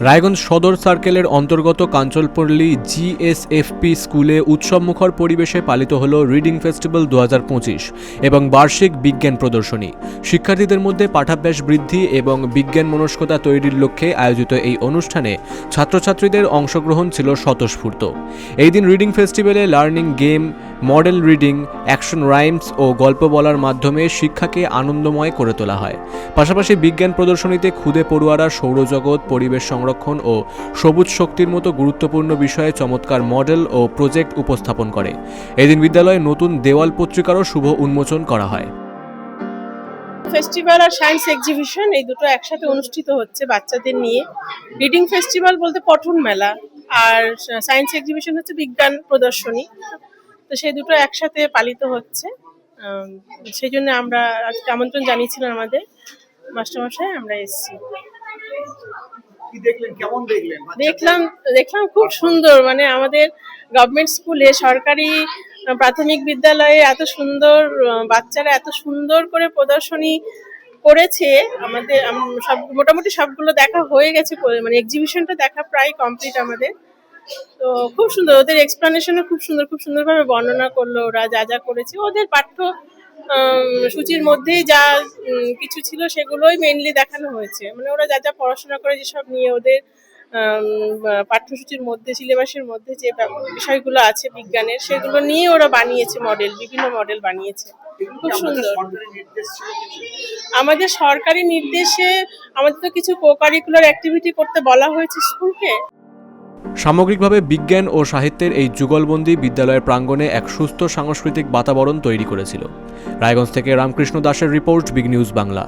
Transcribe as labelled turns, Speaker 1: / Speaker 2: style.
Speaker 1: রায়গঞ্জ সদর সার্কেলের অন্তর্গত কাঞ্চলপল্লী জিএসএফপি স্কুলে উৎসবমুখর পরিবেশে পালিত হল রিডিং ফেস্টিভ্যাল 2025 এবং বার্ষিক বিজ্ঞান প্রদর্শনী। শিক্ষার্থীদের মধ্যে পাঠাভ্যাস বৃদ্ধি এবং বিজ্ঞান মনস্কতা তৈরির লক্ষ্যে আয়োজিত এই অনুষ্ঠানে ছাত্রছাত্রীদের অংশগ্রহণ ছিল স্বতঃস্ফূর্ত। এই দিন রিডিং ফেস্টিভ্যালে learning game, model reading, action rhymes ও গল্প বলার মাধ্যমে শিক্ষাকে আনন্দময় করে তোলা হয়। পাশাপাশি বিজ্ঞান প্রদর্শনীতে খুদে পড়ুয়ারা সৌরজগৎ, পরিবেশ সংরক্ষণ ও সবুজ শক্তির মতো গুরুত্বপূর্ণ বিষয়ে চমৎকার মডেল ও প্রজেক্ট উপস্থাপন করে। এদিন বিদ্যালয়ে নতুন দেওয়াল পত্রিকারও শুভ উন্মোচন করা হয়।
Speaker 2: ফেস্টিভ্যাল আর সায়েন্স এক্সিবিশন এই দুটো একসাথে অনুষ্ঠিত হচ্ছে বাচ্চাদের নিয়ে। রিডিং ফেস্টিভ্যাল বলতে পঠন মেলা, আর সায়েন্স এক্সিবিশন হচ্ছে বিজ্ঞান প্রদর্শনী। তো সেই দুটো একসাথে পালিত হচ্ছে। সেই জন্য আমরা আজকে আমন্ত্রণ জানিয়েছিলেন আমাদের মাস্টারমশাই, আমরা এসেছি। দেখলাম খুব সুন্দর, মানে আমাদের গভর্নমেন্ট স্কুলে, সরকারি প্রাথমিক বিদ্যালয়ে এত সুন্দর বাচ্চারা এত সুন্দর করে প্রদর্শনী করেছে। আমাদের সব মোটামুটি সবগুলো দেখা হয়ে গেছে, মানে এক্সিবিশনটা দেখা প্রায় কমপ্লিট আমাদের। তো খুব সুন্দর, ওদের এক্সপ্লানেশনও খুব সুন্দরভাবে বর্ণনা করলো ওরা যা যা করেছে। ওদের পাঠ্য সূচির মধ্যেই যা কিছু ছিল সেগুলোই মেইনলি দেখানো হয়েছে। মানে ওরা যা যা পড়াশোনা করে যেসব নিয়ে ওদের পাঠ্যসূচির মধ্যে, সিলেবাসের মধ্যে যে বিষয়গুলো আছে বিজ্ঞানের, সেগুলো নিয়ে ওরা বানিয়েছে মডেল, বিভিন্ন মডেল বানিয়েছে। খুব সুন্দর। আমাদের সরকারি নির্দেশে আমাদের তো কিছু কো-কারিকুলার অ্যাক্টিভিটি করতে বলা হয়েছে স্কুলকে।
Speaker 1: সামগ্রিকভাবে বিজ্ঞান ও সাহিত্যের এই যুগলবন্দি বিদ্যালয়ের প্রাঙ্গণে এক সুস্থ সাংস্কৃতিক বাতাবরণ তৈরি করেছিল। রায়গঞ্জ থেকে রামকৃষ্ণ দাসের রিপোর্ট, বিগ নিউজ বাংলা।